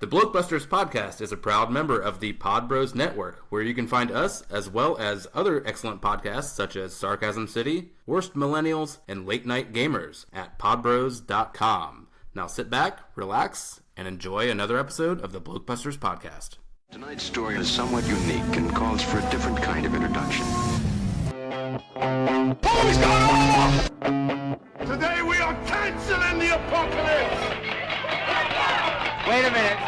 The Blokebusters podcast is a proud member of the Pod Bros Network, where you can find us as well as other excellent podcasts such as Sarcasm City, Worst Millennials, and Late Night Gamers at podbros.com. Now sit back, relax, and enjoy another episode of the Blokebusters podcast. Tonight's story is somewhat unique and calls for a different kind of introduction. Who's going off? Today we are canceling the apocalypse! Wait a minute.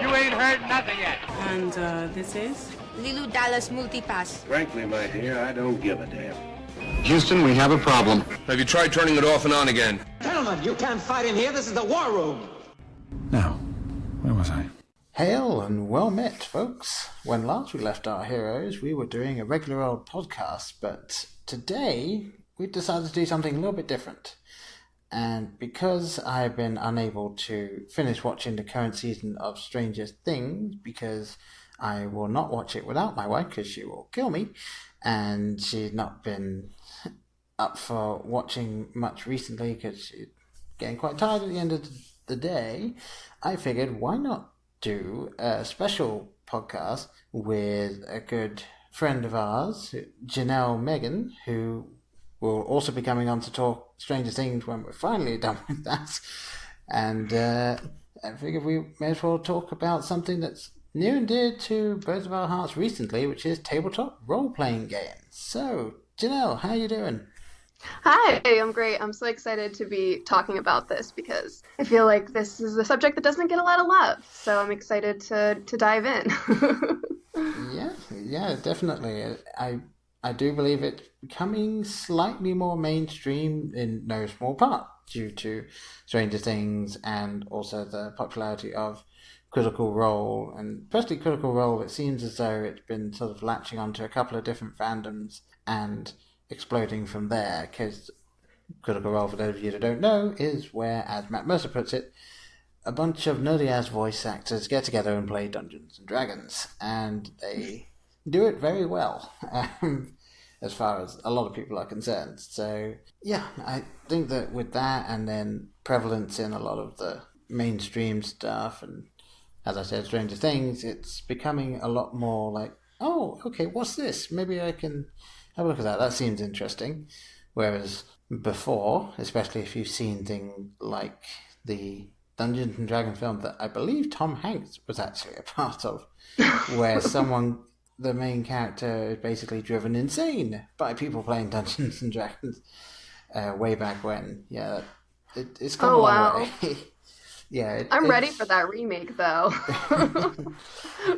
You ain't heard nothing yet. And this is? Lilu Dallas Multipass. Frankly, my dear, I don't give a damn. Houston, we have a problem. Have you tried turning it off and on again? Gentlemen, you can't fight in here. This is the war room. Now, where was I? Hail and well met, folks. When last we left our heroes, we were doing a regular old podcast, but today we decided to do something a little bit different. And because I've been unable to finish watching the current season of Stranger Things, because I will not watch it without my wife, because she will kill me, and she's not been up for watching much recently, because she's getting quite tired at the end of the day, I figured, why not do a special podcast with a good friend of ours, Janelle Meghan, who will also be coming on to talk Stranger Things when we're finally done with that. And I figured we may as well talk about something that's near and dear to both of our hearts recently, which is tabletop role-playing games. So, Janelle, how you doing? Hi, I'm great. I'm so excited to be talking about this because I feel like this is a subject that doesn't get a lot of love. So I'm excited to dive in. Yeah, definitely. I do believe it's becoming slightly more mainstream in no small part due to Stranger Things and also the popularity of Critical Role. And especially Critical Role, it seems as though it's been sort of latching onto a couple of different fandoms and exploding from there, because Critical Role, for those of you that don't know, is where, as Matt Mercer puts it, a bunch of nerdy-ass voice actors get together and play Dungeons and Dragons, and they do it very well, as far as a lot of people are concerned. So, yeah, I think that with that, and then prevalence in a lot of the mainstream stuff, and as I said, Stranger Things, it's becoming a lot more like, oh, okay, what's this? Maybe I can have a look at that. That seems interesting. Whereas before, especially if you've seen things like the Dungeons and Dragons film that I believe Tom Hanks was actually a part of, where the main character is basically driven insane by people playing Dungeons and Dragons way back when. Yeah, it's come a long way. Yeah, I'm ready for that remake, though.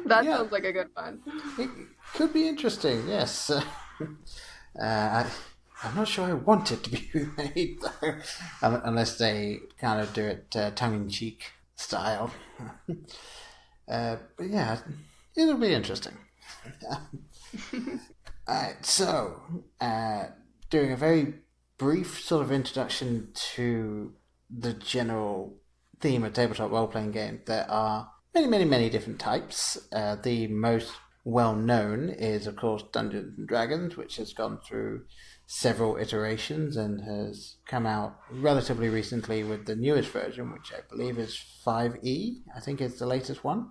That sounds like a good one. It could be interesting, yes. I'm not sure I want it to be remade, though, unless they kind of do it tongue-in-cheek style. But yeah, it'll be interesting. Alright, so, doing a very brief sort of introduction to the general theme of tabletop role-playing games. There are many different types. The most well-known is, of course, Dungeons and Dragons, which has gone through several iterations and has come out relatively recently with the newest version, which I believe is 5e, I think is the latest one.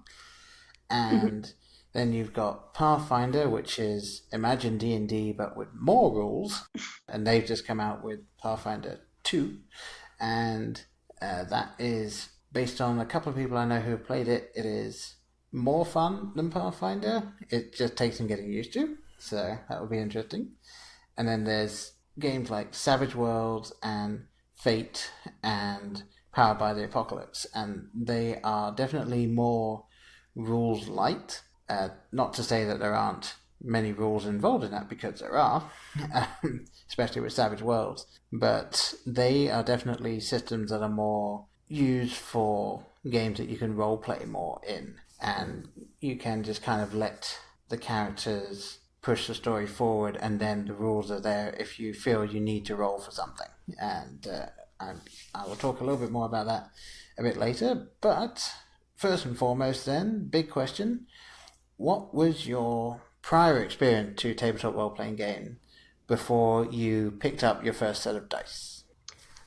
And then you've got Pathfinder, which is Imagine D&D, but with more rules. And they've just come out with Pathfinder 2. And that is based on a couple of people I know who have played it. It is more fun than Pathfinder. It just takes some getting used to. So that will be interesting. And then there's games like Savage Worlds and Fate and Powered by the Apocalypse. And they are definitely more rules light. Not to say that there aren't many rules involved in that, because there are, especially with Savage Worlds. But they are definitely systems that are more used for games that you can role play more in. And you can just kind of let the characters push the story forward, and then the rules are there if you feel you need to roll for something. And I will talk a little bit more about that a bit later. But first and foremost then, big question. What was your prior experience to tabletop role-playing game before you picked up your first set of dice?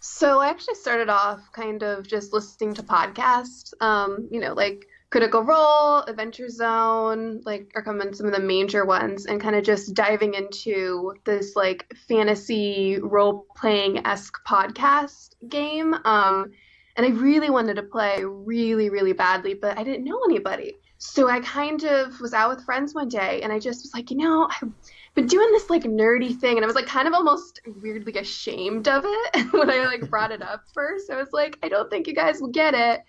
So I actually started off kind of just listening to podcasts, like Critical Role, Adventure Zone, like are coming some of the major ones, and kind of just diving into this like fantasy role-playing-esque podcast game. And I really wanted to play really, really badly, but I didn't know anybody. So I kind of was out with friends one day, and I just was like, I've been doing this like nerdy thing, and I was like kind of almost weirdly ashamed of it when I like brought it up first. I was like, I don't think you guys will get it.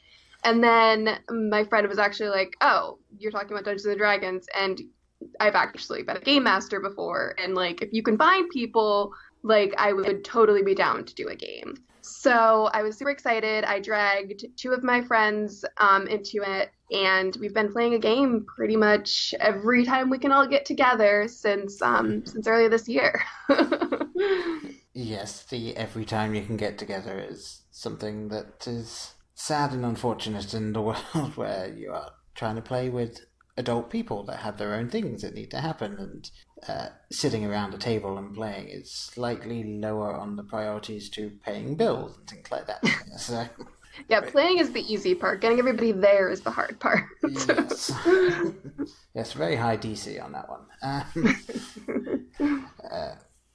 And then my friend was actually like, oh, you're talking about Dungeons and Dragons, and I've actually been a game master before, and like if you can find people, like I would totally be down to do a game. So I was super excited. I dragged two of my friends into it, and we've been playing a game pretty much every time we can all get together since earlier this year. Yes, the every time you can get together is something that is sad and unfortunate in the world where you are trying to play with adult people that have their own things that need to happen, and sitting around a table and playing is slightly lower on the priorities to paying bills and things like that. So, yeah, playing is the easy part. Getting everybody there is the hard part. Yes. Yes, very high DC on that one.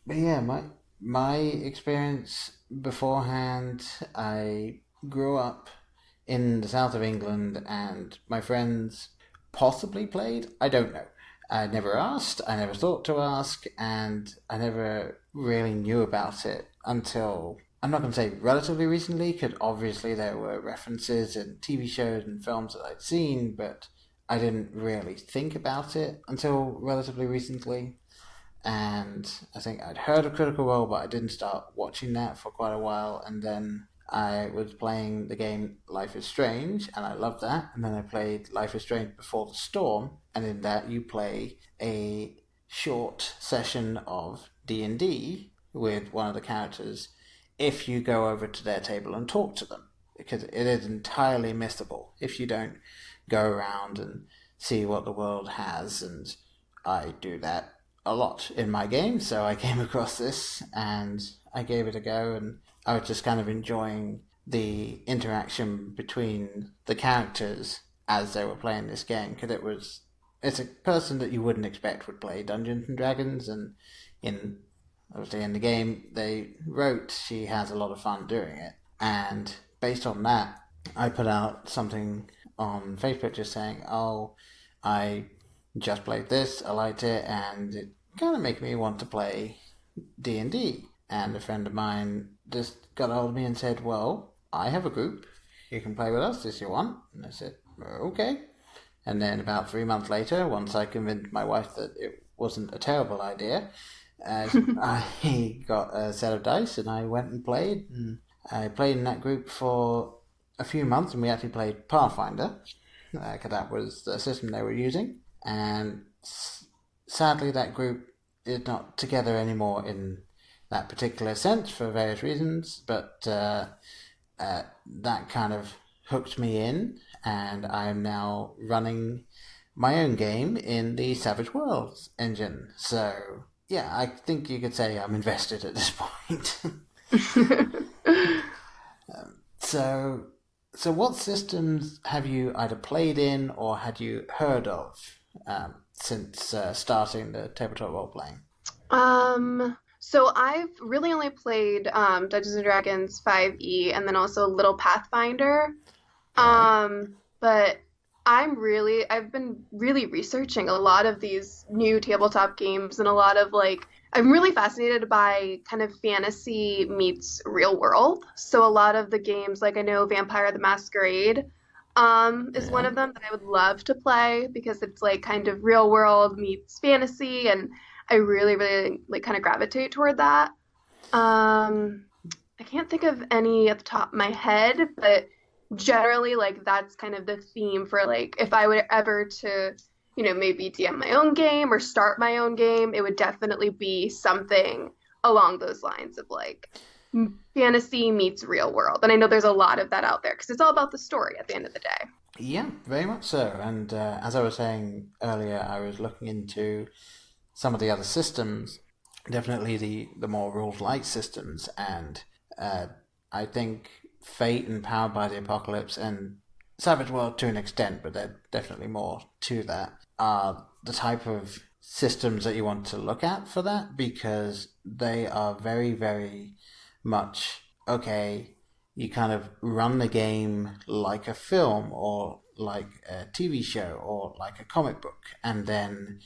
But yeah, my experience beforehand, I grew up in the south of England, and my friends possibly played. I don't know. I never asked, I never thought to ask, and I never really knew about it until, I'm not going to say relatively recently, because obviously there were references in TV shows and films that I'd seen, but I didn't really think about it until relatively recently. And I think I'd heard of Critical Role, but I didn't start watching that for quite a while, and then I was playing the game Life is Strange, and I loved that. And then I played Life is Strange Before the Storm, and in that you play a short session of D&D with one of the characters if you go over to their table and talk to them, because it is entirely missable if you don't go around and see what the world has, and I do that a lot in my game, so I came across this and I gave it a go, and I was just kind of enjoying the interaction between the characters as they were playing this game, because it's a person that you wouldn't expect would play Dungeons and Dragons, and obviously in the game they wrote she has a lot of fun doing it, and based on that I put out something on Facebook just saying, oh, I just played this, I liked it, and it kind of made me want to play D&D. And a friend of mine just got a hold of me and said, well, I have a group, you can play with us if you want. And I said, okay. And then about 3 months later, once I convinced my wife that it wasn't a terrible idea, I got a set of dice and I went and played. And I played in that group for a few months, and we actually played Pathfinder, because that was the system they were using. And sadly, that group is not together anymore in that particular sense for various reasons, but that kind of hooked me in, and I am now running my own game in the Savage Worlds engine. So, yeah, I think you could say I'm invested at this point. So what systems have you either played in or had you heard of since starting the tabletop role-playing? So I've really only played Dungeons and Dragons 5e and then also a little Pathfinder. But I've been really researching a lot of these new tabletop games, and a lot of I'm really fascinated by kind of fantasy meets real world. So a lot of the games, I know Vampire the Masquerade is one of them that I would love to play, because it's kind of real world meets fantasy, and I really, really kind of gravitate toward that. I can't think of any at the top of my head, but generally that's kind of the theme for if I would ever to maybe DM my own game or start my own game, it would definitely be something along those lines of fantasy meets real world. And I know there's a lot of that out there because it's all about the story at the end of the day. Yeah, very much so. And as I was saying earlier, I was looking into some of the other systems, definitely the more rules-like systems, and I think Fate and Powered by the Apocalypse and Savage World to an extent, but there's definitely more to that, are the type of systems that you want to look at for that, because they are very, very much, okay, you kind of run the game like a film or like a TV show or like a comic book, and then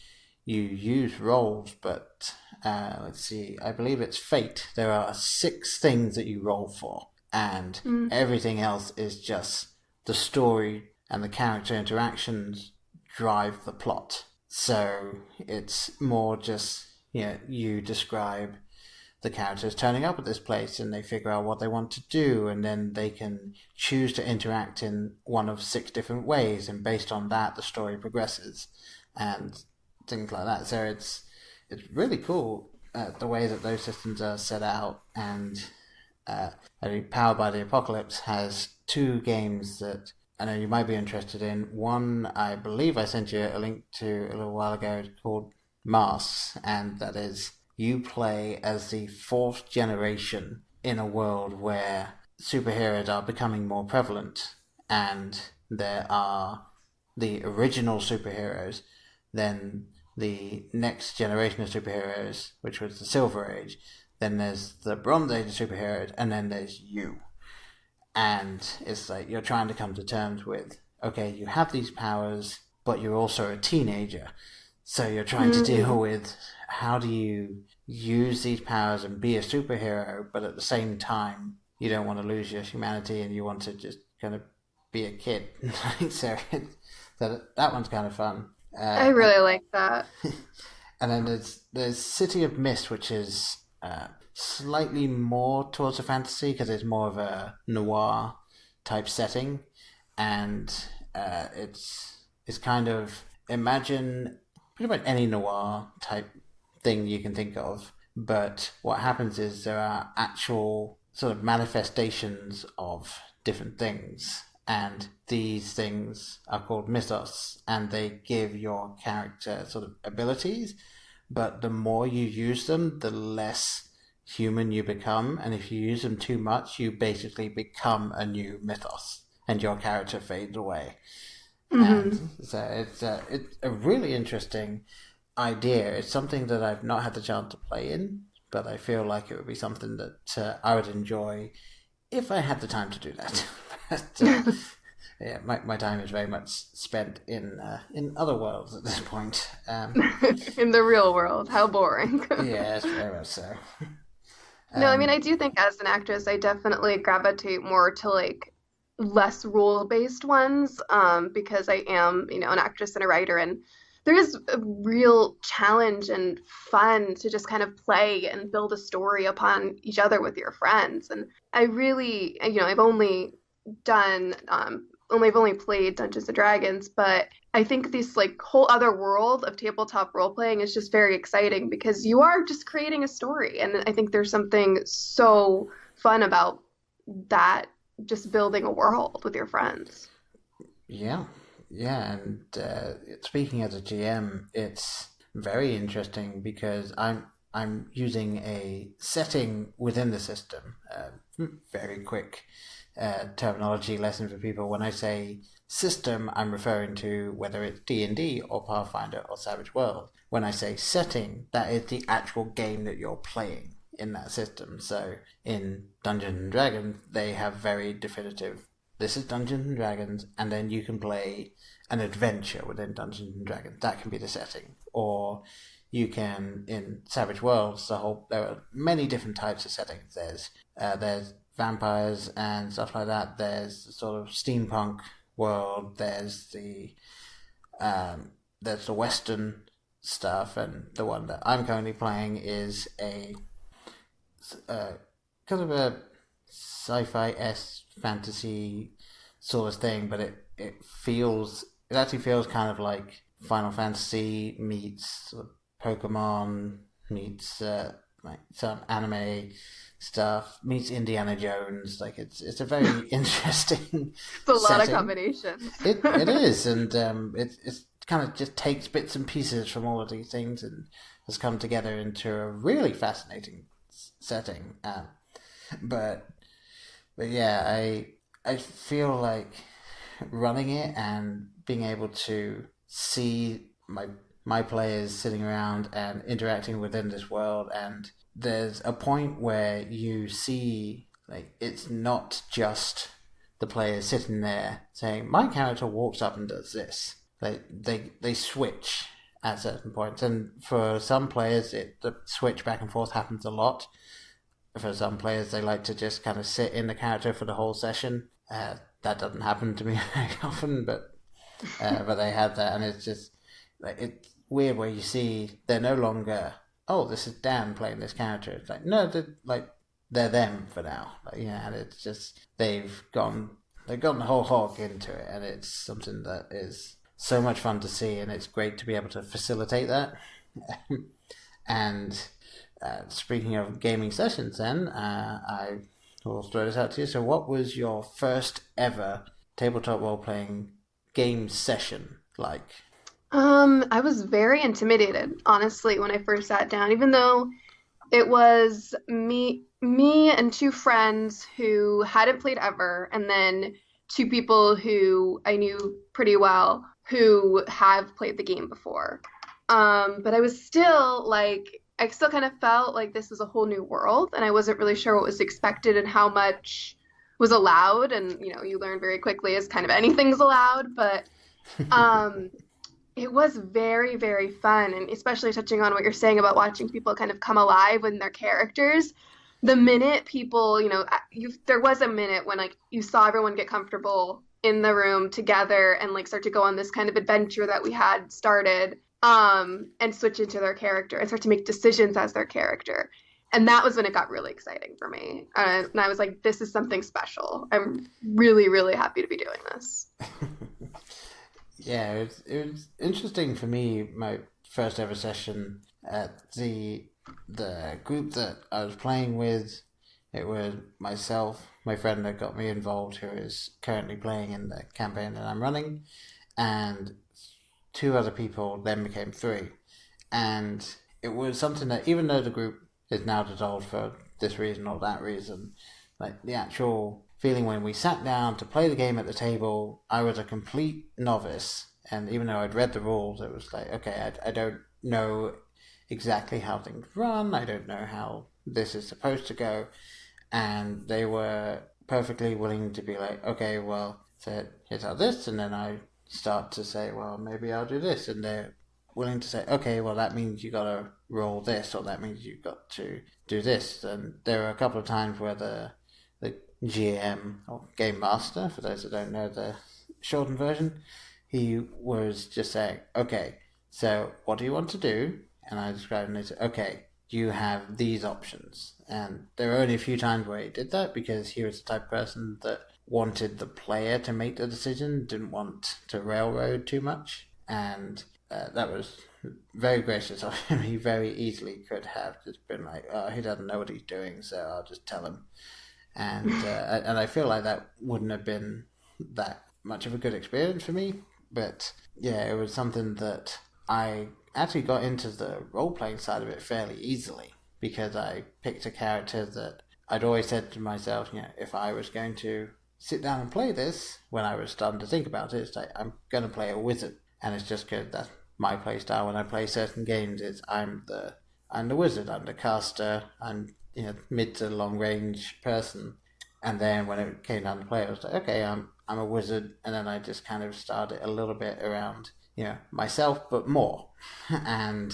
you use roles, but let's see, I believe it's Fate. There are 6 things that you roll for, and everything else is just the story and the character interactions drive the plot. So it's more just, you describe the characters turning up at this place and they figure out what they want to do, and then they can choose to interact in one of 6 different ways, and based on that the story progresses and things like that. So it's really cool the way that those systems are set out. And I think Powered by the Apocalypse has 2 games that I know you might be interested in. One, I believe I sent you a link to a little while ago, called Masks, and that is you play as the 4th generation in a world where superheroes are becoming more prevalent, and there are the original superheroes, then the next generation of superheroes, which was the Silver Age, then there's the Bronze Age of superheroes, and then there's you. And it's like you're trying to come to terms with, okay, you have these powers, but you're also a teenager. So you're trying to deal with, how do you use these powers and be a superhero, but at the same time, you don't want to lose your humanity and you want to just kind of be a kid. So that one's kind of fun. I really like that. And then there's City of Mist, which is slightly more towards a fantasy, because it's more of a noir type setting, and it's kind of, imagine pretty much any noir type thing you can think of, but what happens is there are actual sort of manifestations of different things, and these things are called mythos, and they give your character sort of abilities, but the more you use them, the less human you become, and if you use them too much, you basically become a new mythos, and your character fades away. And so it's a really interesting idea. It's something that I've not had the chance to play in, but I feel like it would be something that I would enjoy if I had the time to do that. But, yeah, my time is very much spent in other worlds at this point. In the real world, how boring. Yes, very much so. No, I mean, I do think as an actress, I definitely gravitate more to like less role-based ones, because I am, an actress and a writer, and there is a real challenge and fun to just kind of play and build a story upon each other with your friends. And I really, I've only played Dungeons and Dragons, but I think this like whole other world of tabletop role playing is just very exciting, because you are just creating a story, and I think there's something so fun about that, just building a world with your friends. Yeah, and speaking as a GM, it's very interesting because I'm using a setting within the system. Very quick terminology lesson for people. When I say system, I'm referring to whether it's D&D or Pathfinder or Savage World. When I say setting, that is the actual game that you're playing in that system. So in Dungeons and Dragons, they have very definitive, this is Dungeons and Dragons, and then you can play an adventure within Dungeons and Dragons. That can be the setting. Or you can, in Savage Worlds, there are many different types of settings. There's vampires and stuff like that. There's the sort of steampunk world. There's the Western stuff, and the one that I'm currently playing is a kind of a sci-fi-esque fantasy sort of thing, but it actually feels kind of like Final Fantasy meets sort of Pokemon meets like some anime stuff meets Indiana Jones. Like it's a very interesting. It's a lot setting. of combinations. It is, and it's kind of just takes bits and pieces from all of these things and has come together into a really fascinating setting. But But yeah, I feel like running it and being able to see my players sitting around and interacting within this world, and there's a point where you see like it's not just the players sitting there saying my character walks up and does this. They switch at certain points, and for some players the switch back and forth happens a lot. For some players, they like to just kind of sit in the character for the whole session. That doesn't happen to me very often, but they have that, and it's just like it's weird where you see they're no longer, oh, this is Dan playing this character. It's like no, they're them for now. Like, yeah, and it's just they've gone the whole hog into it, and it's something that is so much fun to see, and it's great to be able to facilitate that. And speaking of gaming sessions, then I will throw this out to you. So, what was your first ever tabletop role-playing game session like? I was very intimidated, honestly, when I first sat down, even though it was me and two friends who hadn't played ever, and then two people who I knew pretty well who have played the game before. But I was still like, I still kind of felt like this was a whole new world, and I wasn't really sure what was expected and how much was allowed. And, you learn very quickly as kind of anything's allowed, but it was very, very fun, and especially touching on what you're saying about watching people kind of come alive in their characters. The minute people, there was a minute when like you saw everyone get comfortable in the room together and like start to go on this kind of adventure that we had started, and switch into their character and start to make decisions as their character. And that was when it got really exciting for me. And I was like, this is something special. I'm really, really happy to be doing this. Yeah, it was interesting for me. My first ever session at the group that I was playing with, it was myself, my friend that got me involved, who is currently playing in the campaign that I'm running, and two other people. Then became three, and it was something that, even though the group is now dissolved for this reason or that reason, like the actual feeling when we sat down to play the game at the table, I was a complete novice, and even though I'd read the rules, it was like, okay, I don't know exactly how things run, I don't know how this is supposed to go, and they were perfectly willing to be like, okay, well, so here's how this, and then I start to say, well, maybe I'll do this, and they're willing to say, okay, well, that means you gotta roll this, or that means you've got to do this. And there were a couple of times where the GM, or Game Master, for those that don't know the shortened version, he was just saying, okay, so what do you want to do? And I described it, and he said, okay, you have these options. And there were only a few times where he did that, because he was the type of person that wanted the player to make the decision, didn't want to railroad too much, and that was very gracious of him. He very easily could have just been like, oh, he doesn't know what he's doing, so I'll just tell him. And I feel like that wouldn't have been that much of a good experience for me, but yeah, it was something that I actually got into the role-playing side of it fairly easily, because I picked a character that I'd always said to myself, if I was going to sit down and play this, when I was starting to think about it, it's like, I'm going to play a wizard. And it's just good, that's my play style. When I play certain games, it's I'm the wizard, I'm the caster, I'm mid to long range person. And then when it came down to play, I was like, okay, I'm a wizard, and then I just kind of started a little bit around myself, but more. And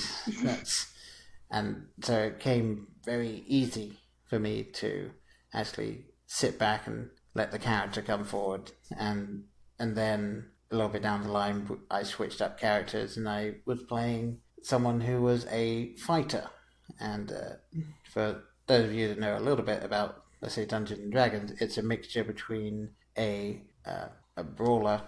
so it came very easy for me to actually sit back and let the character come forward, and then a little bit down the line, I switched up characters, and I was playing someone who was a fighter. And for those of you that know a little bit about, let's say, Dungeons and Dragons, it's a mixture between a brawler,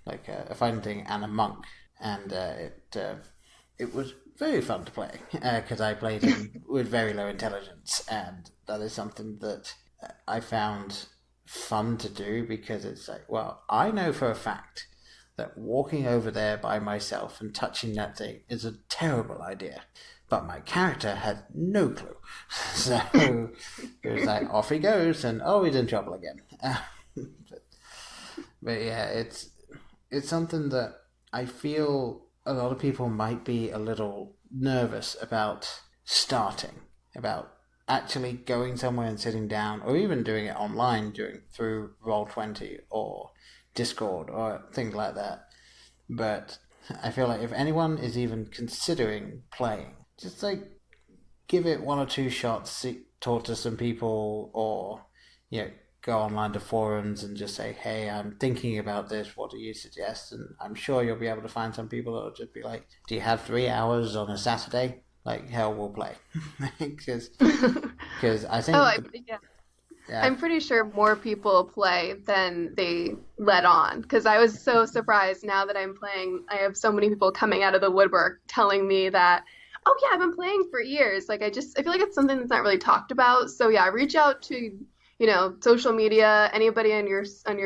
like a fighting thing, and a monk. And it was very fun to play, because I played him with very low intelligence, and that is something that I found fun to do, because it's like, well, I know for a fact that walking over there by myself and touching that thing is a terrible idea. But my character had no clue. So it was like, off he goes, and he's in trouble again. But yeah, it's something that I feel a lot of people might be a little nervous about starting, about actually going somewhere and sitting down, or even doing it online through Roll20 or Discord or things like that. But I feel like if anyone is even considering playing, just like give it one or two shots, talk to some people, or go online to forums and just say, hey, I'm thinking about this, what do you suggest? And I'm sure you'll be able to find some people that will just be like, do you have 3 hours on a Saturday? Like, hell, we'll play. Because I think... Yeah. I'm pretty sure more people play than they let on, because I was so surprised now that I'm playing. I have so many people coming out of the woodwork telling me that, oh yeah, I've been playing for years. Like I feel like it's something that's not really talked about. So yeah, reach out to, social media, anybody on your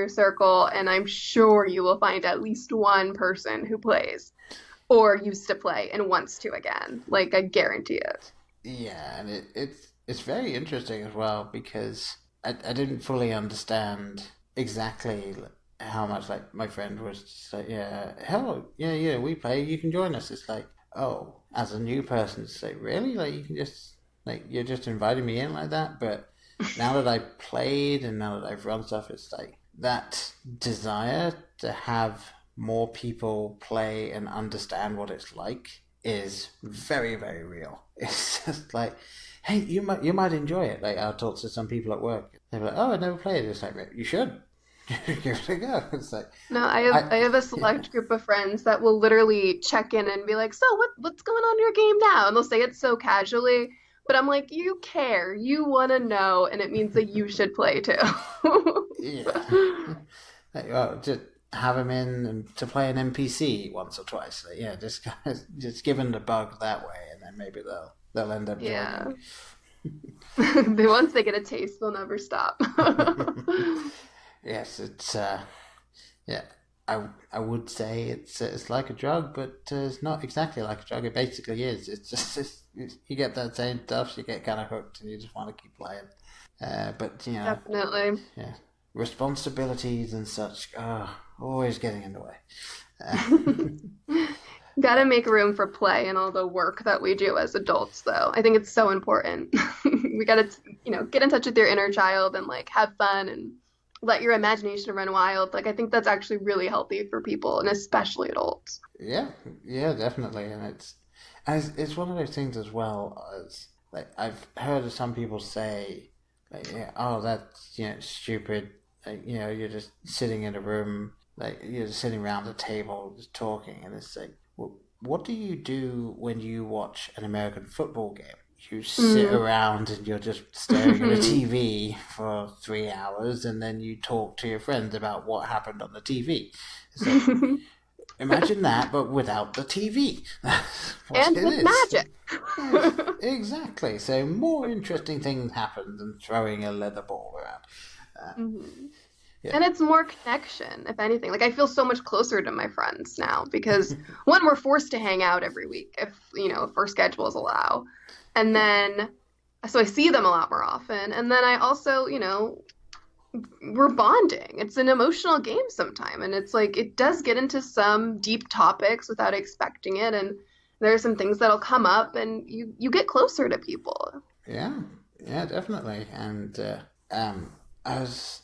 circle, and I'm sure you will find at least one person who plays or used to play and wants to again. Like I guarantee it. Yeah, and it's very interesting as well, because I didn't fully understand exactly how much, like, my friend was just like, yeah, we play, you can join us. It's like, oh, as a new person, it's like, really? Like, you can just, like, you're just inviting me in like that? But now that I've played and now that I've run stuff, it's like, that desire to have more people play and understand what it's like is very, very real. It's just like, hey, you might enjoy it. Like, I'll talk to some people at work. They're like, oh, I never played. It's like, you should. Give it a go. It's like, no, I have a select group of friends that will literally check in and be like, so what's going on in your game now? And they'll say it so casually, but I'm like, you care, you want to know, and it means that you should play too. Yeah. Like, well, just have them in to play an NPC once or twice. Like, yeah, just give them the bug that way, and then maybe they'll end up joining. Yeah. Once they get a taste, they'll never stop. Yes, it's I would say it's like a drug, but it's not exactly like a drug. It basically is. It's just you get that same stuff, you get kind of hooked, and you just want to keep playing. But definitely, yeah, responsibilities and such always getting in the way. Gotta make room for play and all the work that we do as adults, though. I think it's so important. We gotta, get in touch with your inner child and like have fun and let your imagination run wild. Like I think that's actually really healthy for people, and especially adults. Yeah, definitely, and it's one of those things as well as, like, I've heard of some people say, like, that's stupid. Like, you're just sitting in a room, like you're just sitting around a table just talking, and it's like, well, what do you do when you watch an American football game? You sit around and you're just staring at a TV for 3 hours, and then you talk to your friends about what happened on the TV. So, imagine that, but without the TV. And with magic. Yes, exactly. So more interesting things happen than throwing a leather ball around. Yeah. And it's more connection, if anything. Like I feel so much closer to my friends now because one, we're forced to hang out every week if our schedules allow. And then, so I see them a lot more often. And then I also, we're bonding. It's an emotional game sometime. And it's like, it does get into some deep topics without expecting it. And there are some things that'll come up and you get closer to people. Yeah, definitely. And I was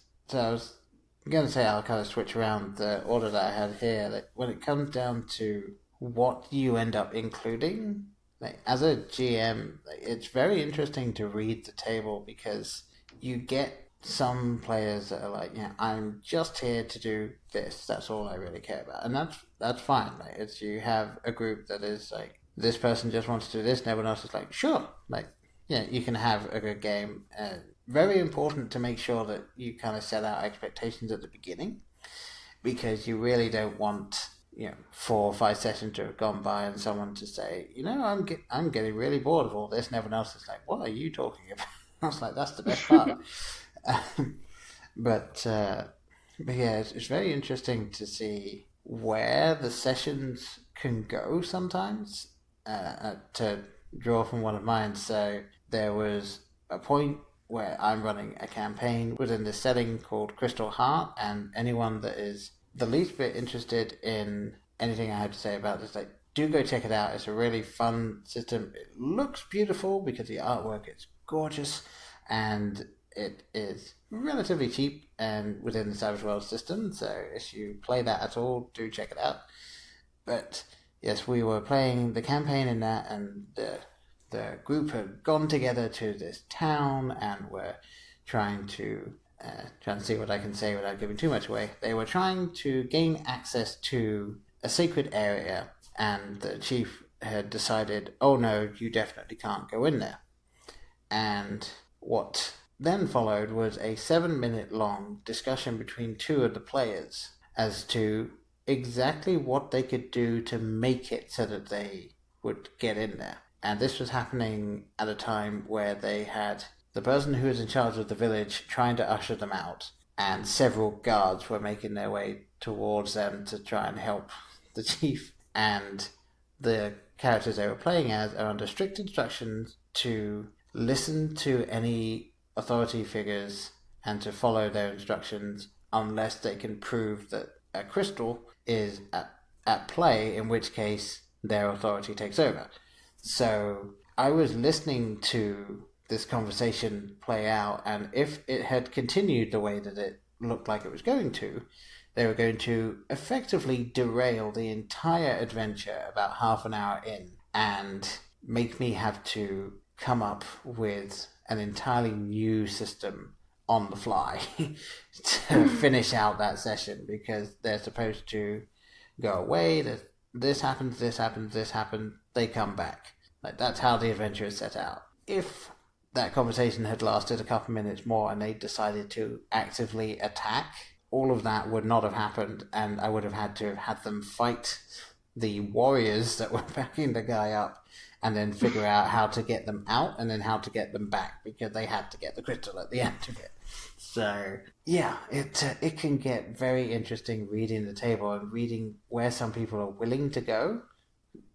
going to say I'll kind of switch around the order that I had here. Like, when it comes down to what you end up including, like, as a GM, like, it's very interesting to read the table because you get some players that are like, I'm just here to do this. That's all I really care about, and that's fine. Like, it's, you have a group that is like, this person just wants to do this, and everyone else is like, sure. Like, you can have a good game. Very important to make sure that you kind of set out expectations at the beginning, because you really don't want 4 or 5 sessions to have gone by and someone to say, I'm getting really bored of all this, and everyone else is like, what are you talking about? I was like, that's the best part. But yeah, it's very interesting to see where the sessions can go sometimes, to draw from one of mine. So there was a point where I'm running a campaign within this setting called Crystal Heart, and anyone that is the least bit interested in anything I have to say about this, like, do go check it out. It's a really fun system. It looks beautiful because the artwork is gorgeous, and it is relatively cheap and within the Savage Worlds system, so if you play that at all, do check it out. But yes, we were playing the campaign in that, and the group had gone together to this town and were trying to see what I can say without giving too much away. They were trying to gain access to a sacred area, and the chief had decided, oh no, you definitely can't go in there. And what then followed was a 7-minute long discussion between two of the players as to exactly what they could do to make it so that they would get in there. And this was happening at a time where they had the person who was in charge of the village trying to usher them out, and several guards were making their way towards them to try and help the chief. And the characters they were playing as are under strict instructions to listen to any authority figures and to follow their instructions unless they can prove that a crystal is at play, in which case their authority takes over. So I was listening to this conversation play out, and if it had continued the way that it looked like it was going to, they were going to effectively derail the entire adventure about half an hour in and make me have to come up with an entirely new system on the fly to finish out that session, because they're supposed to go away, this happens, they come back. Like, that's how the adventure is set out. If that conversation had lasted a couple minutes more and they decided to actively attack, all of that would not have happened, and I would have had to have had them fight the warriors that were backing the guy up, and then figure out how to get them out and then how to get them back, because they had to get the crystal at the end of it. So yeah, it can get very interesting reading the table and reading where some people are willing to go.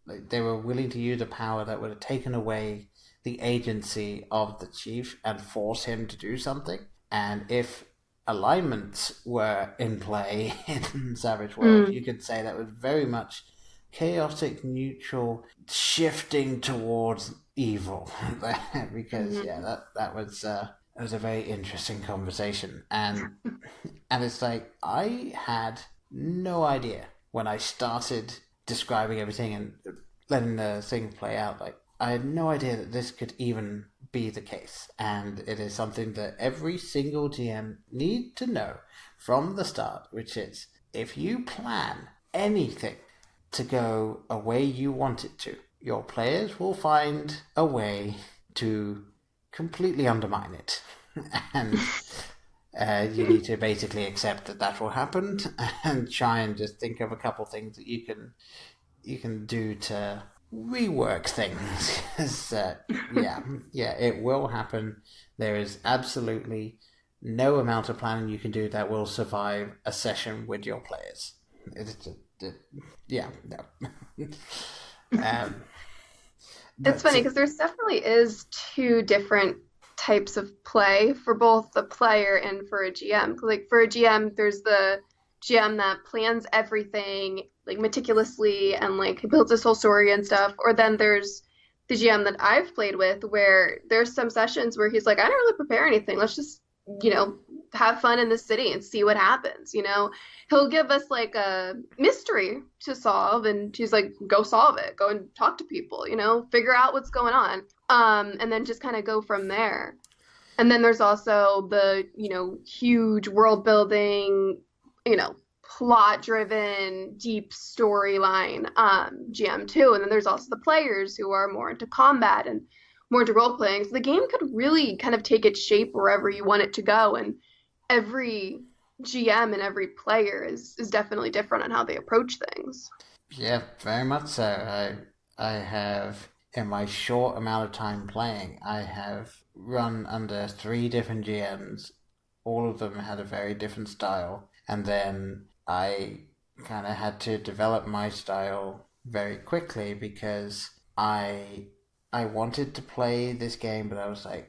Like, they were willing to use a power that would have taken away the agency of the chief and force him to do something. And if alignments were in play in Savage Worlds, you could say that was very much chaotic, neutral, shifting towards evil. Because that was a very interesting conversation, and it's like, I had no idea when I started describing everything and letting the thing play out. Like, I had no idea that this could even be the case, and it is something that every single GM needs to know from the start, which is, if you plan anything to go a way you want it to, your players will find a way to completely undermine it. And you need to basically accept that will happen and try and just think of a couple things that you can do to rework things. 'Cause, it will happen. There is absolutely no amount of planning you can do that will survive a session with your players. It's funny because there's definitely is two different types of play for both the player and for a GM. Like, for a GM, there's the GM that plans everything like meticulously and like builds this whole story and stuff. Or then there's the GM that I've played with where there's some sessions where he's like, I don't really prepare anything. Let's just, have fun in the city and see what happens. He'll give us like a mystery to solve, and she's like, go solve it, go and talk to people, figure out what's going on, and then just kind of go from there. And then there's also the huge world building, plot driven, deep storyline GM too. And then there's also the players who are more into combat and more into role playing. So the game could really kind of take its shape wherever you want it to go, and every GM and every player is definitely different on how they approach things. Yeah, very much so. I have, in my short amount of time playing, I have run under 3 different GMs. All of them had a very different style, and then I kind of had to develop my style very quickly because I wanted to play this game, but I was like,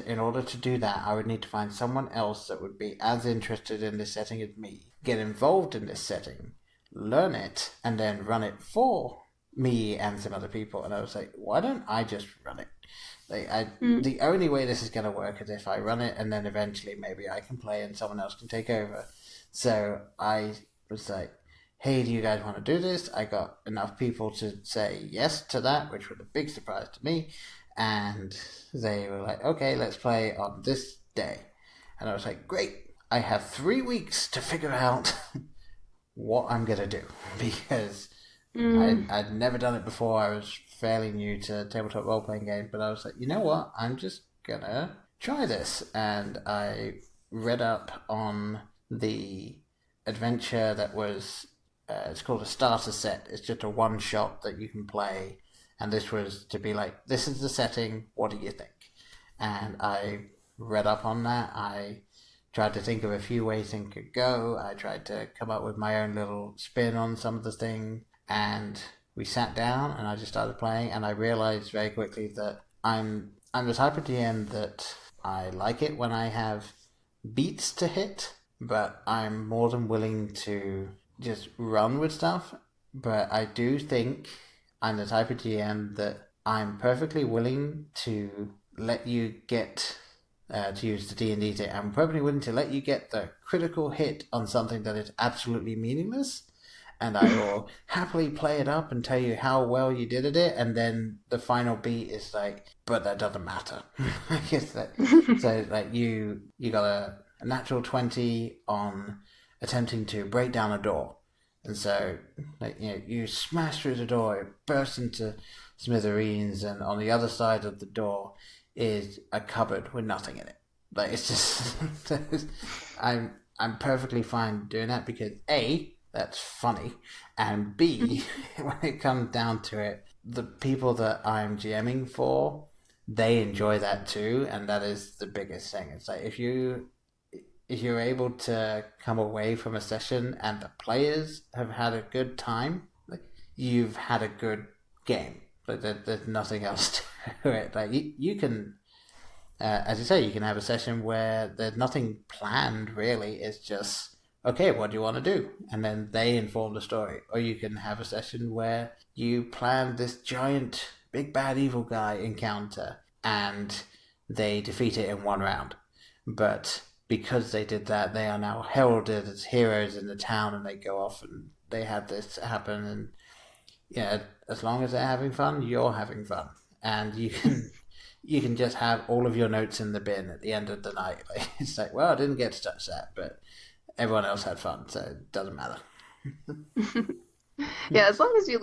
in order to do that, I would need to find someone else that would be as interested in this setting as me, get involved in this setting, learn it, and then run it for me and some other people. And I was like, why don't I just run it? The only way this is going to work is if I run it, and then eventually maybe I can play and someone else can take over. So I was like, hey, do you guys want to do this? I got enough people to say yes to that, which was a big surprise to me. And they were like, okay, let's play on this day. And I was like, great. I have 3 weeks to figure out what I'm going to do. Because I'd never done it before. I was fairly new to tabletop role-playing games. But I was like, you know what? I'm just going to try this. And I read up on the adventure that was... it's called a starter set. It's just a one-shot that you can play. And this was to be like, this is the setting, what do you think? And I read up on that. I tried to think of a few ways things could go. I tried to come up with my own little spin on some of the thing. And we sat down and I just started playing. And I realized very quickly that I'm the type of DM that I like it when I have beats to hit. But I'm more than willing to just run with stuff. But I do think... I'm the type of GM that I'm perfectly willing to let you get, to use the D&D thing, I'm perfectly willing to let you get the critical hit on something that is absolutely meaningless, and I will happily play it up and tell you how well you did at it, and then the final beat is like, but that doesn't matter. So like you got a natural 20 on attempting to break down a door. And so, like, you know, you smash through the door, it bursts into smithereens, and on the other side of the door is a cupboard with nothing in it. Like, it's just, I'm perfectly fine doing that because A, that's funny, and B, when it comes down to it, the people that I'm GMing for, they enjoy that too, and that is the biggest thing. It's like if you're able to come away from a session and the players have had a good time, like, you've had a good game. Like, there's nothing else to it. Like, you can, as you say, you can have a session where there's nothing planned, really. It's just, okay, what do you want to do? And then they inform the story. Or you can have a session where you plan this giant, big, bad, evil guy encounter, and they defeat it in one round. But... because they did that, they are now heralded as heroes in the town, and they go off and they had this happen. And yeah, as long as they're having fun, you're having fun, and you can just have all of your notes in the bin at the end of the night. Like, it's like, well, I didn't get to touch that, but everyone else had fun, so it doesn't matter. Yeah, as long as you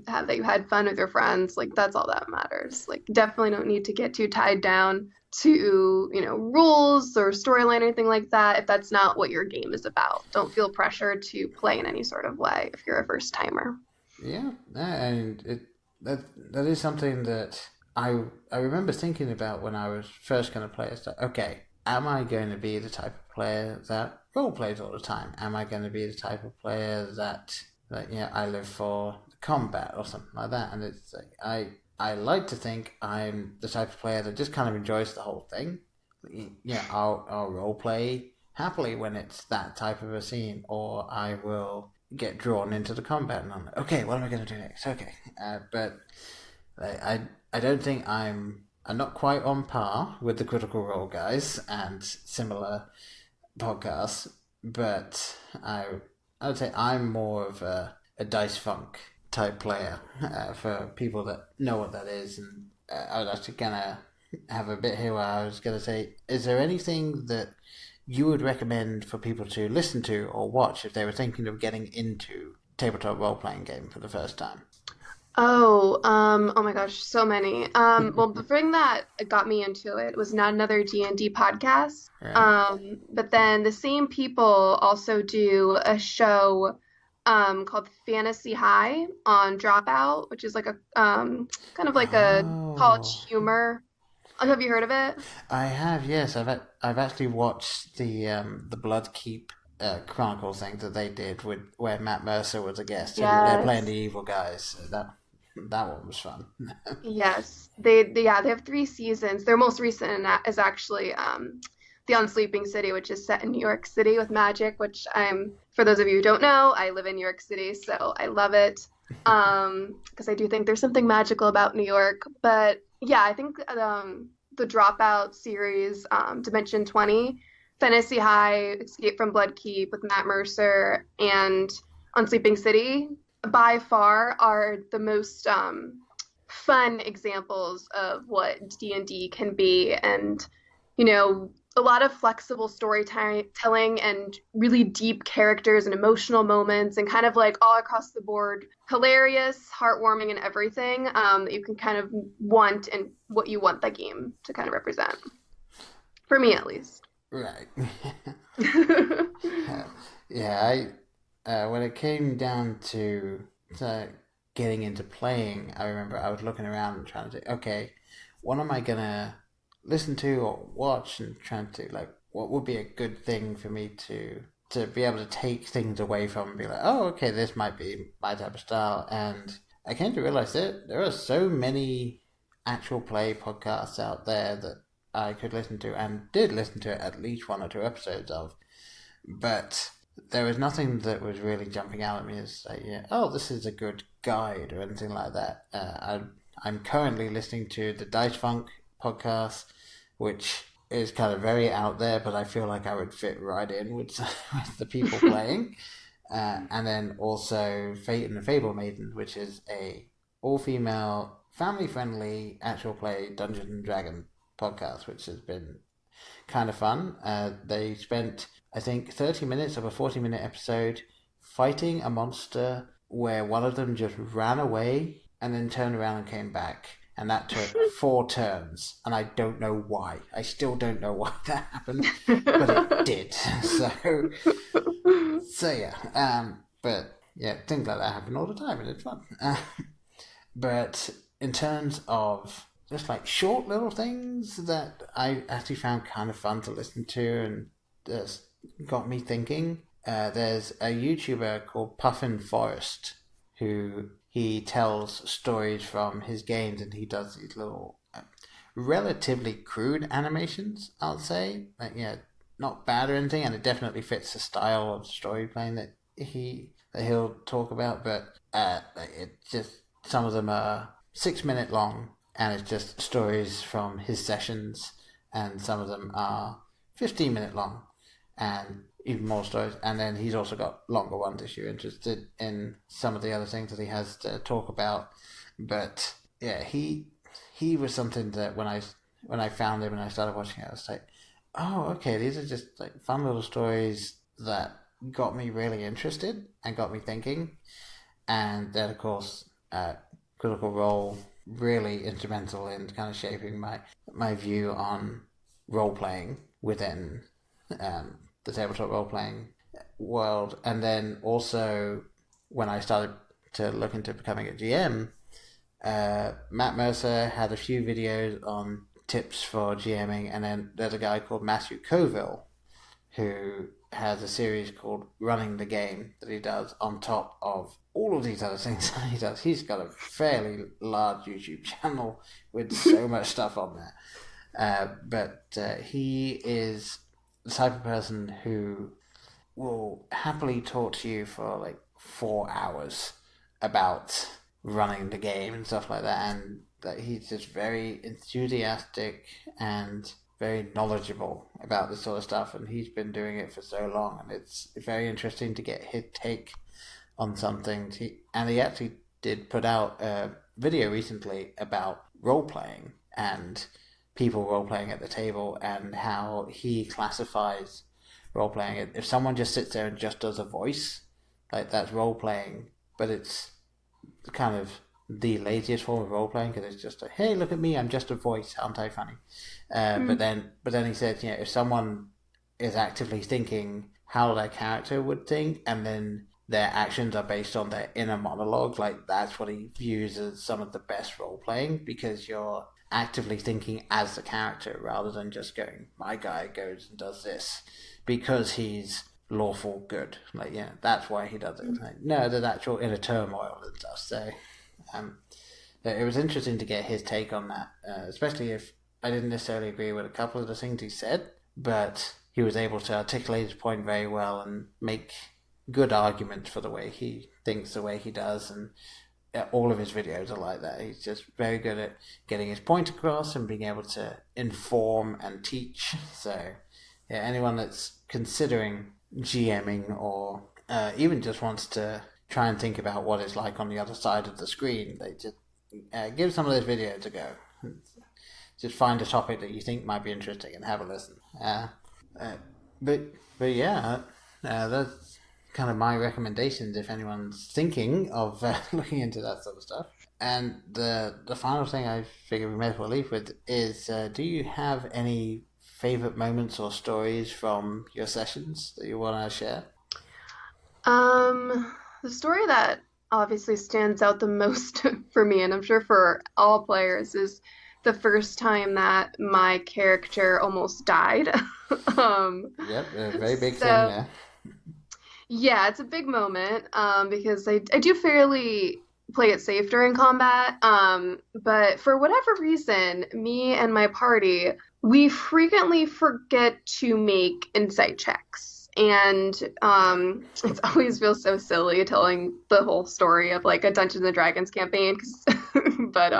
that you had fun with your friends, like, that's all that matters. Like, definitely don't need to get too tied down to, you know, rules or storyline or anything like that if that's not what your game is about. Don't feel pressure to play in any sort of way if you're a first timer. Yeah, and that is something that I remember thinking about when I was first going to play. It's like, okay, am I going to be the type of player that role plays all the time? Am I going to be the type of player that I live for combat or something like that? And it's like, I like to think I'm the type of player that just kind of enjoys the whole thing. Yeah, I'll role play happily when it's that type of a scene, or I will get drawn into the combat and I'm like, okay, what am I going to do next? Okay, but I don't think I'm not quite on par with the Critical Role guys and similar podcasts, but I would say I'm more of a Dice Funk type player for people that know what that is. And I was actually gonna have a bit here where I was gonna say, is there anything that you would recommend for people to listen to or watch if they were thinking of getting into tabletop role-playing game for the first time? Oh my gosh, so many. Well, the thing that got me into it was not another D&D podcast. Right. But then the same people also do a show called Fantasy High on Dropout, which is like a kind of like a college humor. Have you heard of it? I have, yes. I've actually watched the Blood Keep Chronicles thing that they did with where Matt Mercer was a guest and Yes. they're playing the evil guys. So that one was fun. Yes, they have 3 seasons. Their most recent is actually the Unsleeping City, which is set in New York City with magic. Which for those of you who don't know, I live in New York City, so I love it because I do think there's something magical about New York. But yeah, I think the Dropout series, Dimension 20, Fantasy High, Escape from Bloodkeep with Matt Mercer, and Unsleeping City by far are the most fun examples of what D&D can be, and a lot of flexible storytelling and really deep characters and emotional moments, and kind of like all across the board, hilarious, heartwarming, and everything that you can kind of want and what you want the game to kind of represent. For me, at least. Right. Yeah, when it came down to getting into playing, I remember I was looking around and trying to say, okay, what am I gonna listen to or watch, and trying to like, what would be a good thing for me to be able to take things away from and be like, oh, okay, this might be my type of style. And I came to realize that there are so many actual play podcasts out there that I could listen to, and did listen to at least 1 or 2 episodes of, but there was nothing that was really jumping out at me as like, yeah, oh, this is a good guide or anything like that. I'm currently listening to the Dice Funk podcast, which is kind of very out there, but I feel like I would fit right in with the people playing. And then also Fate and the Fable Maiden, which is a all-female, family-friendly, actual play Dungeons and Dragons podcast, which has been kind of fun. They spent, I think, 30 minutes of a 40-minute episode fighting a monster where one of them just ran away and then turned around and came back. And that took 4 turns. And I don't know why. I still don't know why that happened. But it did. So yeah. But yeah, things like that happen all the time and it's fun. But in terms of just like short little things that I actually found kind of fun to listen to and just got me thinking. There's a YouTuber called Puffin Forest who he tells stories from his games, and he does these little relatively crude animations, I'll say. Like, yeah, not bad or anything, and it definitely fits the style of story playing that he'll talk about, but it just, some of them are 6-minute long, and it's just stories from his sessions, and some of them are 15-minute long, and even more stories. And then he's also got longer ones if you're interested in some of the other things that he has to talk about. But yeah, he was something that when I found him and I started watching it, I was like, oh, okay, these are just like fun little stories that got me really interested and got me thinking. And then of course, Critical Role, really instrumental in kind of shaping my view on role playing within the tabletop role playing world. And then also when I started to look into becoming a GM, Matt Mercer had a few videos on tips for GMing, and then there's a guy called Matthew Coville who has a series called Running the Game that he does on top of all of these other things that he does. He's got a fairly large YouTube channel with so much stuff on there. But he is the type of person who will happily talk to you for like 4 hours about running the game and stuff like that, and that he's just very enthusiastic and very knowledgeable about this sort of stuff, and he's been doing it for so long, and it's very interesting to get his take on something. And he actually did put out a video recently about role-playing and people role-playing at the table, and how he classifies role-playing. If someone just sits there and just does a voice, like, that's role-playing, but it's kind of the laziest form of role-playing, because it's just like, hey, look at me, I'm just a voice, aren't I funny? But then he said, if someone is actively thinking how their character would think, and then their actions are based on their inner monologue, like, that's what he views as some of the best role-playing, because you're actively thinking as the character rather than just going, my guy goes and does this because he's lawful good. Like, that's why he does it. Like, no, there's actual inner turmoil and stuff. So it was interesting to get his take on that, especially if I didn't necessarily agree with a couple of the things he said, but he was able to articulate his point very well and make good arguments for the way he thinks, the way he does, and all of his videos are like that. He's just very good at getting his point across and being able to inform and teach. So, anyone that's considering GMing or even just wants to try and think about what it's like on the other side of the screen, they just give some of those videos a go. Just find a topic that you think might be interesting and have a listen. But that's kind of my recommendations if anyone's thinking of looking into that sort of stuff. And the final thing I figure we may as well leave with is, do you have any favorite moments or stories from your sessions that you want to share? The story that obviously stands out the most for me, and I'm sure for all players, is the first time that my character almost died. Yep, a very big thing there. Yeah, it's a big moment because I do fairly play it safe during combat. But for whatever reason, me and my party, we frequently forget to make insight checks. And it always feels so silly telling the whole story of like a Dungeons and Dragons campaign. But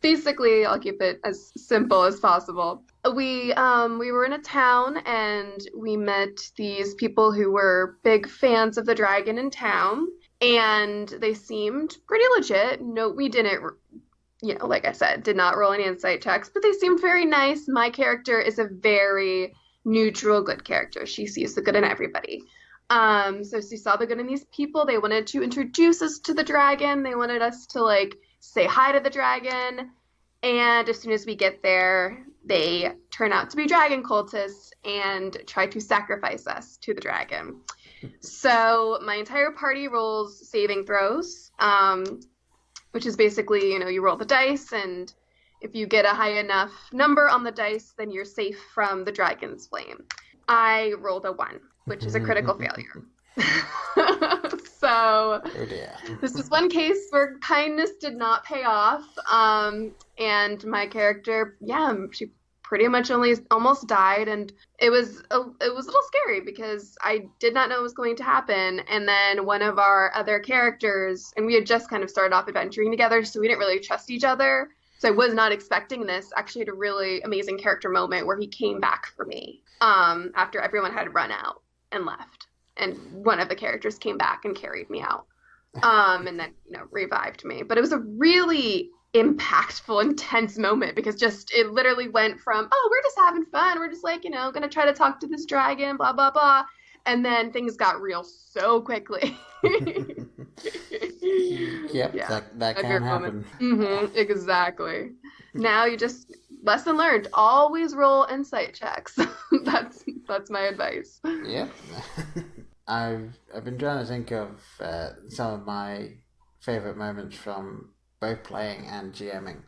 basically, I'll keep it as simple as possible. We were in a town and we met these people who were big fans of the dragon in town, and they seemed pretty legit. No, we didn't, like I said, did not roll any insight checks, but they seemed very nice. My character is a very neutral, good character. She sees the good in everybody. So she saw the good in these people. They wanted to introduce us to the dragon. They wanted us to like say hi to the dragon. And as soon as we get there, they turn out to be dragon cultists and try to sacrifice us to the dragon. So my entire party rolls saving throws, which is basically, you roll the dice, and if you get a high enough number on the dice, then you're safe from the dragon's flame. I rolled a 1, which is a critical failure. So this is one case where kindness did not pay off, and my character, she pretty much almost died, and it was a little scary because I did not know it was going to happen. And then one of our other characters, and we had just kind of started off adventuring together, so we didn't really trust each other. So I was not expecting this. Actually, had a really amazing character moment where he came back for me after everyone had run out and left. And one of the characters came back and carried me out, and then, revived me. But it was a really impactful, intense moment because it literally went from, we're just having fun. We're just like, going to try to talk to this dragon, blah, blah, blah. And then things got real so quickly. Yep, yeah, that can happen. Mm-hmm, exactly. Now you just, lesson learned, always roll insight checks. That's my advice. Yeah. I've been trying to think of some of my favorite moments from both playing and GMing,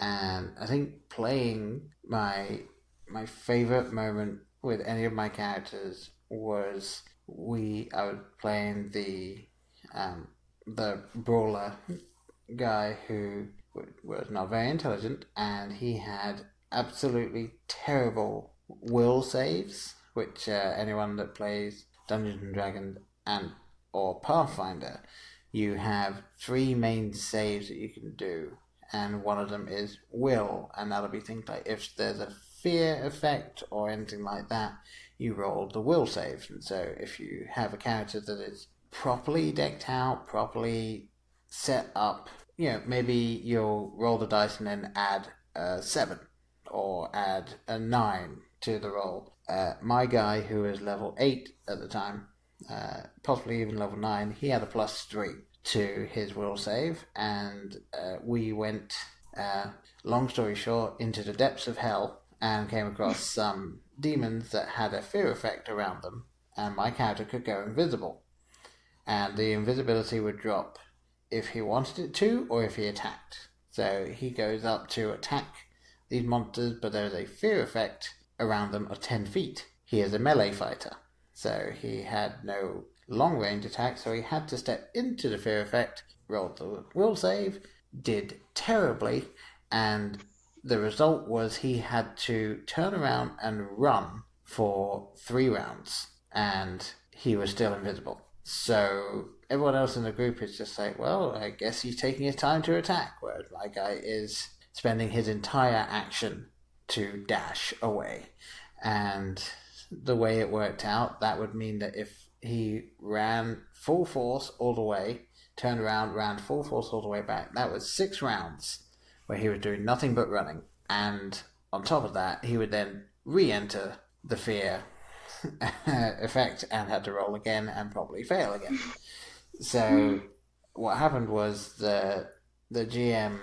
and I think playing, my favorite moment with any of my characters was I was playing the brawler guy who was not very intelligent, and he had absolutely terrible will saves, which anyone that plays Dungeons and Dragons or Pathfinder, you have 3 main saves that you can do, and one of them is will, and that'll be things like if there's a fear effect or anything like that, you roll the will save. And so if you have a character that is properly decked out, properly set up, maybe you'll roll the dice and then add a 7 or add a 9 to the roll. My guy, who was level 8 at the time, possibly even level 9, he had a +3 to his will save, and we went, long story short, into the depths of hell and came across some demons that had a fear effect around them, and my character could go invisible, and the invisibility would drop if he wanted it to or if he attacked. So he goes up to attack these monsters, but there's a fear effect around them of 10 feet. He is a melee fighter, So he had no long-range attack, so he had to step into the fear effect, rolled the will save, did terribly, and the result was he had to turn around and run for 3 rounds, and he was still invisible. So everyone else in the group is just like, well, I guess he's taking his time to attack, whereas my guy is spending his entire action to dash away. And the way it worked out, that would mean that if he ran full force all the way, turned around, ran full force all the way back, that was 6 rounds where he was doing nothing but running. And on top of that, he would then re-enter the fear effect and had to roll again and probably fail again. So what happened was the GM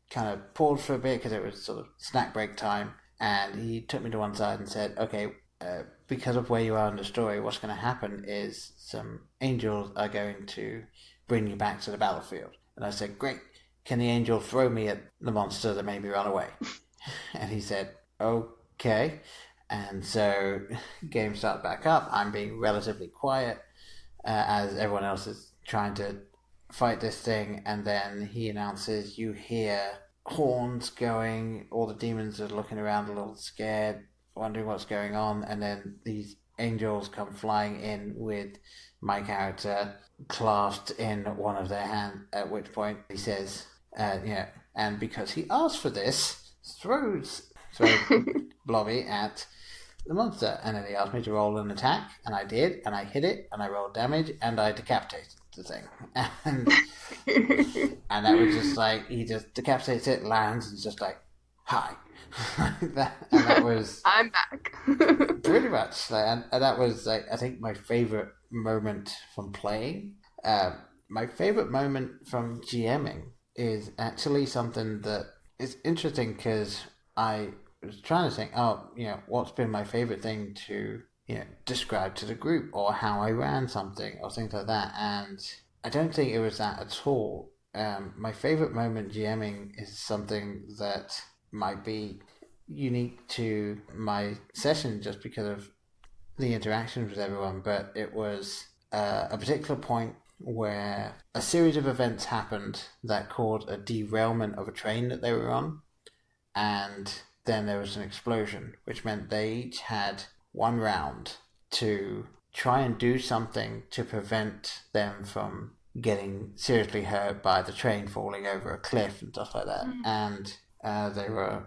kind of paused for a bit because it was sort of snack break time, and he took me to one side and said, okay, because of where you are in the story, what's going to happen is some angels are going to bring you back to the battlefield. And I said, great, can the angel throw me at the monster that made me run away? And he said, okay. And so game starts back up. I'm being relatively quiet as everyone else is trying to fight this thing. And then he announces, you hear horns going. All the demons are looking around a little scared, wondering what's going on. And then these angels come flying in with my character clasped in one of their hands, at which point he says, and because he asked for this, throws Blobby at the monster, and then he asked me to roll an attack, and I did, and I hit it, and I rolled damage, and I decapitated the thing, and that was just like, he just decapitates it, lands, and it's just like, hi. that was I'm back. pretty much, and that was like, I think my favorite moment from playing. My favorite moment from GMing is actually something that is interesting, because I was trying to think, what's been my favorite thing to, describe to the group, or how I ran something, or things like that. And I don't think it was that at all. My favorite moment GMing is something that might be unique to my session just because of the interactions with everyone, but it was a particular point where a series of events happened that caused a derailment of a train that they were on, and then there was an explosion, which meant they each had 1 round to try and do something to prevent them from getting seriously hurt by the train falling over a cliff and stuff like that. And they were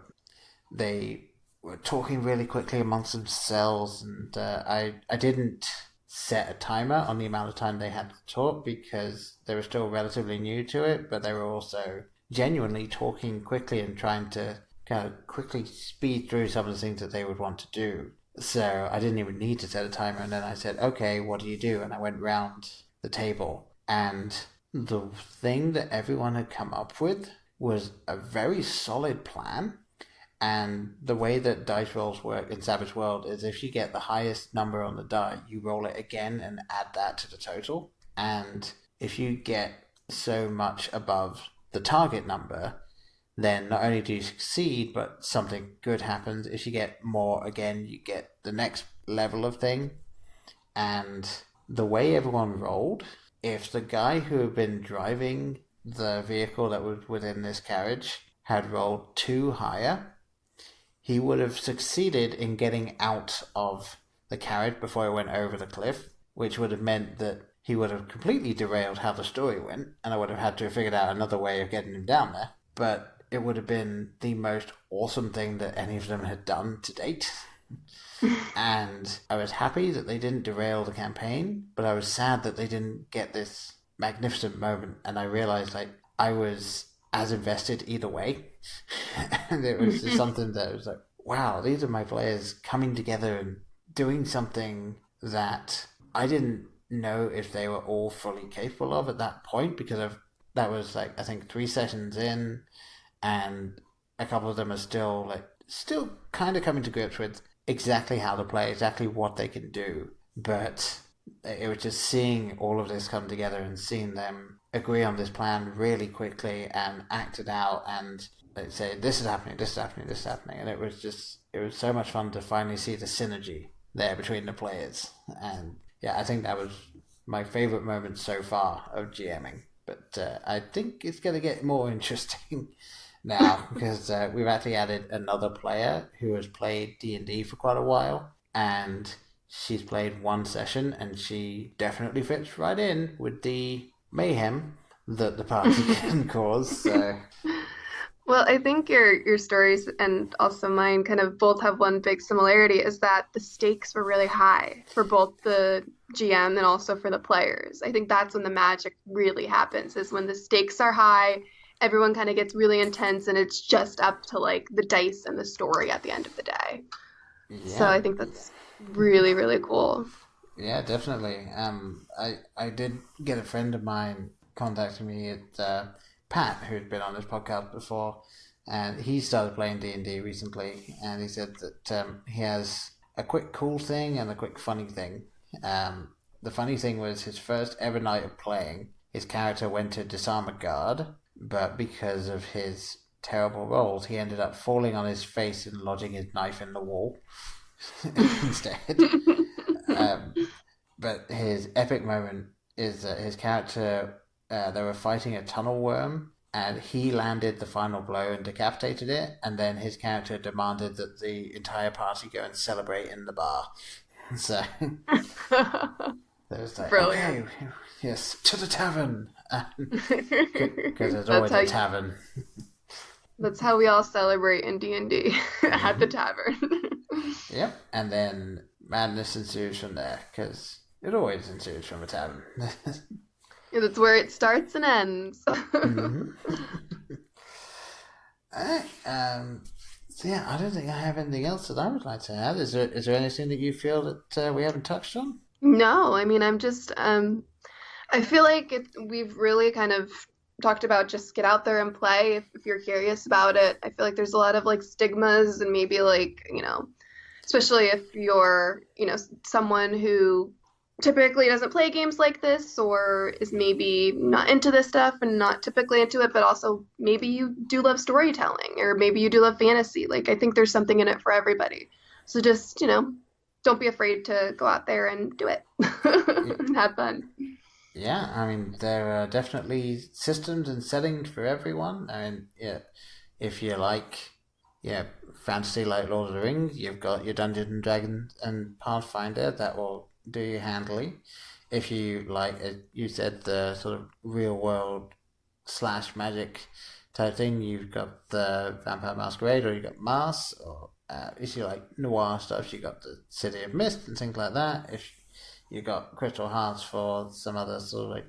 talking really quickly amongst themselves, and I didn't set a timer on the amount of time they had to talk because they were still relatively new to it, but they were also genuinely talking quickly and trying to kind of quickly speed through some of the things that they would want to do. So I didn't even need to set a timer, and then I said, okay, what do you do? And I went round the table, and the thing that everyone had come up with was a very solid plan. And the way that dice rolls work in Savage World is if you get the highest number on the die, you roll it again and add that to the total. And if you get so much above the target number, then not only do you succeed, but something good happens. If you get more, again, you get the next level of thing. And the way everyone rolled, if the guy who had been driving the vehicle that was within this carriage had rolled 2 higher, he would have succeeded in getting out of the carriage before it went over the cliff, which would have meant that he would have completely derailed how the story went, and I would have had to have figured out another way of getting him down there. But it would have been the most awesome thing that any of them had done to date. And I was happy that they didn't derail the campaign, but I was sad that they didn't get this magnificent moment, and I realized I was as invested either way. And it was just something that was like, wow, these are my players coming together and doing something that I didn't know if they were all fully capable of at that point, because that was I think 3 sessions in, and a couple of them are still kind of coming to grips with exactly how to play, exactly what they can do. But it was just seeing all of this come together and seeing them agree on this plan really quickly and act it out, and they say, this is happening, this is happening, this is happening. And it was so much fun to finally see the synergy there between the players. And yeah, I think that was my favourite moment so far of GMing. But I think it's going to get more interesting now because we've actually added another player who has played D&D for quite a while, and she's played one session, and she definitely fits right in with the mayhem that the party can cause. So. Well, I think your stories and also mine kind of both have one big similarity, is that the stakes were really high for both the GM and also for the players. I think that's when the magic really happens, is when the stakes are high, everyone kind of gets really intense, and it's just up to like the dice and the story at the end of the day. Yeah. So I think that's really, really cool. Yeah, definitely. I did get a friend of mine contacting me at Pat, who'd been on this podcast before, and he started playing D&D recently, and he said that he has a quick cool thing and a quick funny thing. The funny thing was his first ever night of playing, his character went to Disarmored Guard, but because of his terrible rolls, he ended up falling on his face and lodging his knife in the wall instead. But his epic moment is that his character... they were fighting a tunnel worm, and he landed the final blow and decapitated it, and then his character demanded that the entire party go and celebrate in the bar. So, there's like, brilliant. Okay, yes, to the tavern. Because there's always a tavern. That's how we all celebrate in D&D, at the tavern. Yep, and then madness ensues from there, because it always ensues from a tavern. That's where it starts and ends. Mm-hmm. Alright, so yeah, I don't think I have anything else that I would like to add. Is there anything that you feel that we haven't touched on? No, I mean, I'm just, I feel like we've really kind of talked about just get out there and play if you're curious about it. I feel like there's a lot of like stigmas, and maybe like, especially if you're, someone who typically doesn't play games like this, or is maybe not into this stuff and not typically into it, but also maybe you do love storytelling, or maybe you do love fantasy. Like, I think there's something in it for everybody. So just, don't be afraid to go out there and do it and have fun. Yeah, I mean, there are definitely systems and settings for everyone. I mean, yeah, if you like, fantasy like Lord of the Rings, you've got your Dungeons and Dragons and Pathfinder that will do you handily. If you like, you said, the sort of real world / magic type thing, you've got the Vampire Masquerade, or you've got Mars, or if you like noir stuff, you've got the City of Mist and things like that. If you got Crystal Hearts for some other sort of like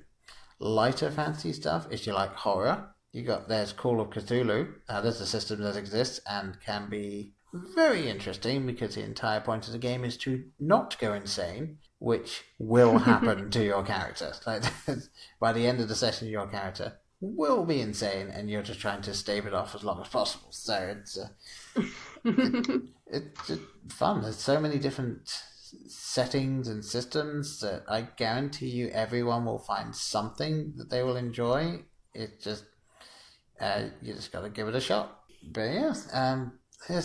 lighter fantasy stuff. If you like horror, there's Call of Cthulhu. There's a system that exists and can be very interesting, because the entire point of the game is to not go insane, which will happen to your character. Like, by the end of the session, your character will be insane, and you're just trying to stave it off as long as possible. So it's fun. There's so many different settings and systems that I guarantee you everyone will find something that they will enjoy. It just you just got to give it a shot. But yes,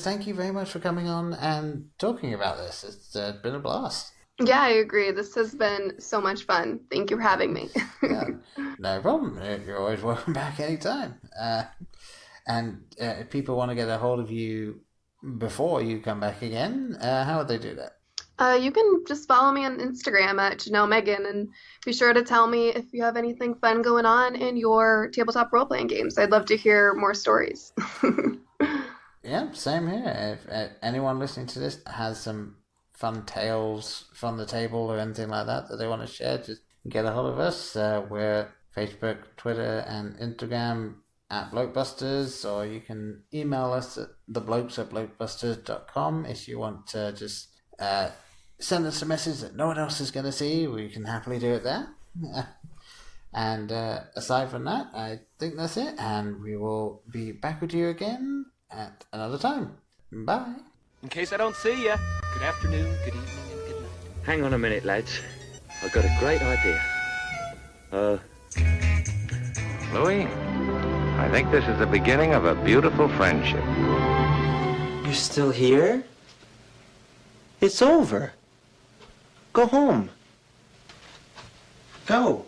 thank you very much for coming on and talking about this. It's been a blast. Yeah, I agree. This has been so much fun. Thank you for having me. Yeah, no problem. You're always welcome back anytime. And if people want to get a hold of you before you come back again, how would they do that? You can just follow me on Instagram at Janelle Meghan, and be sure to tell me if you have anything fun going on in your tabletop role-playing games. I'd love to hear more stories. Yeah, same here. If anyone listening to this has some fun tales from the table or anything like that they want to share, just get a hold of us. We're Facebook, Twitter, and Instagram at Blokebusters, or you can email us at theblokes@blokebusters.com if you want to just send us a message that no one else is going to see. We can happily do it there. And aside from that, I think that's it, and we will be back with you again at another time. Bye. In case I don't see you, good afternoon, good evening, and good night. Hang on a minute, lads. I've got a great idea. Louis, I think this is the beginning of a beautiful friendship. You're still here? It's over. Go home. Go.